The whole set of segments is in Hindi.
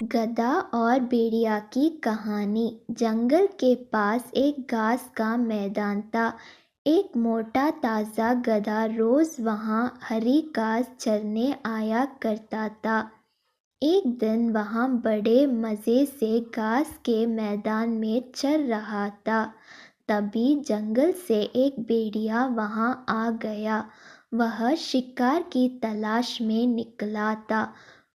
गधा और भेड़िया की कहानी। जंगल के पास एक घास का मैदान था। एक मोटा ताजा गधा रोज वहां हरी घास चरने आया करता था। एक दिन वहां बड़े मजे से घास के मैदान में चर रहा था। तभी जंगल से एक भेड़िया वहां आ गया। वह शिकार की तलाश में निकला था।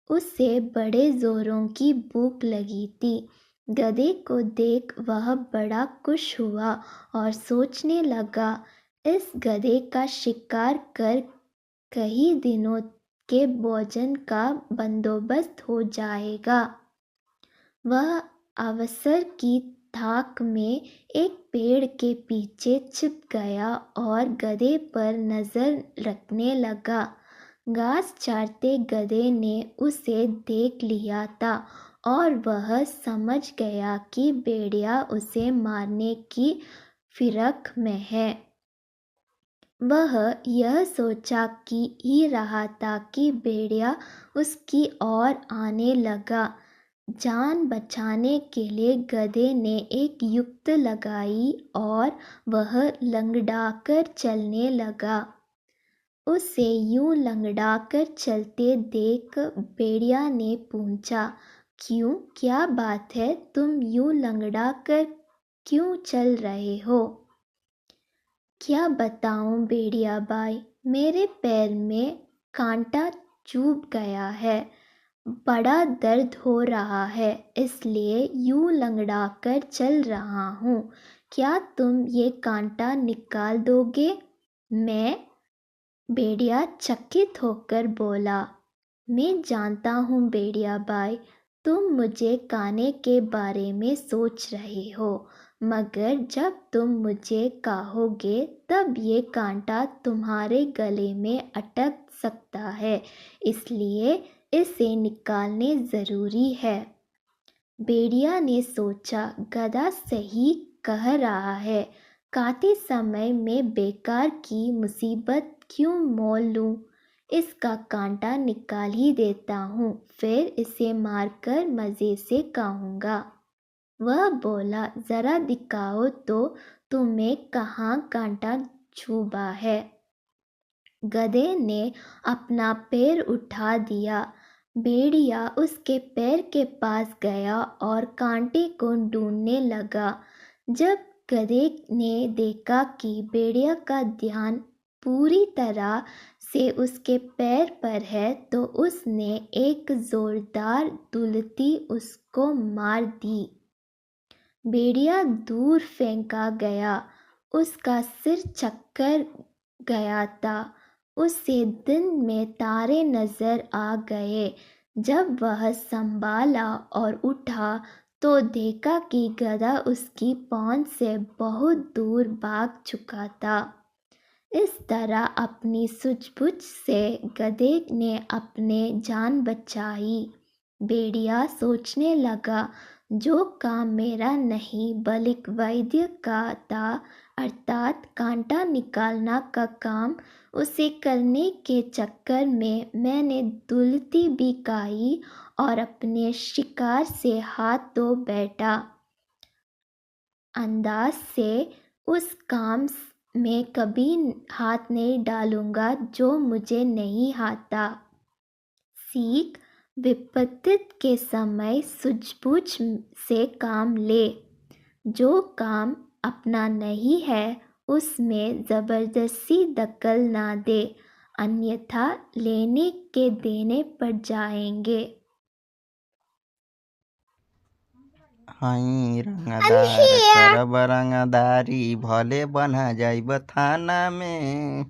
उसे बड़े जोरों की भूख लगी थी। गधे को देख वह बड़ा खुश हुआ और सोचने लगा, इस गधे का शिकार कर कई दिनों के भोजन का बंदोबस्त हो जाएगा। वह अवसर की ताक में एक पेड़ के पीछे छिप गया और गधे पर नजर रखने लगा। घास चारते गधे ने उसे देख लिया था और वह समझ गया कि भेड़िया उसे मारने की फिरक में है। वह यह सोचा कि ही रहा था कि भेड़िया उसकी ओर आने लगा। जान बचाने के लिए गधे ने एक युक्ति लगाई और वह लंगड़ाकर चलने लगा। उसे यूं लंगड़ाकर चलते देख भेड़िया ने पूछा, क्यों, क्या बात है, तुम यूं लंगड़ाकर क्यों चल रहे हो? क्या बताऊं भेड़िया भाई, मेरे पैर में कांटा चुभ गया है। बड़ा दर्द हो रहा है, इसलिए यूं लंगड़ाकर चल रहा हूँ। क्या तुम ये कांटा निकाल दोगे? मैं भेड़िया चकित होकर बोला, मैं जानता हूँ भेड़िया भाई, तुम मुझे खाने के बारे में सोच रहे हो, मगर जब तुम मुझे कहोगे तब ये कांटा तुम्हारे गले में अटक सकता है, इसलिए इसे निकालने ज़रूरी है। भेड़िया ने सोचा, गधा सही कह रहा है, खाते समय मैं बेकार की मुसीबत क्यों मोल लूं? इसका कांटा निकाल ही देता हूँ, फिर इसे मारकर मज़े से खाऊंगा। वह बोला, ज़रा दिखाओ तो तुम्हें कहाँ कांटा चुभा है। गधे ने अपना पैर उठा दिया। भेड़िया उसके पैर के पास गया और कांटे को ढूंढने लगा। जब गधे ने देखा कि भेड़िया का ध्यान पूरी तरह से उसके पैर पर है, तो उसने एक जोरदार दुलती उसको मार दी। भेड़िया दूर फेंका गया। उसका सिर चक्कर गया था। उसे दिन में तारे नजर आ गए। जब वह संभाला और उठा तो देखा कि गधा उसकी पहुंच से बहुत दूर भाग चुका था। इस तरह अपनी सूझबूझ से गधे ने अपने जान बचाई। भेड़िया सोचने लगा, जो काम मेरा नहीं बल्कि वैद्य का था, अर्थात कांटा निकालना का काम, उसे करने के चक्कर में मैंने दुलती भी खाई और अपने शिकार से हाथ धो बैठा। अंदाज से उस काम में कभी हाथ नहीं डालूंगा जो मुझे नहीं आता। सीख, विपत्ति के समय सूझबूझ से काम ले। जो काम अपना नहीं है उसमें ज़बरदस्ती दखल ना दे, अन्यथा लेने के देने पड़ जाएंगे। हई रंगदार करब रंगदारी भले बना जाइब थाना में।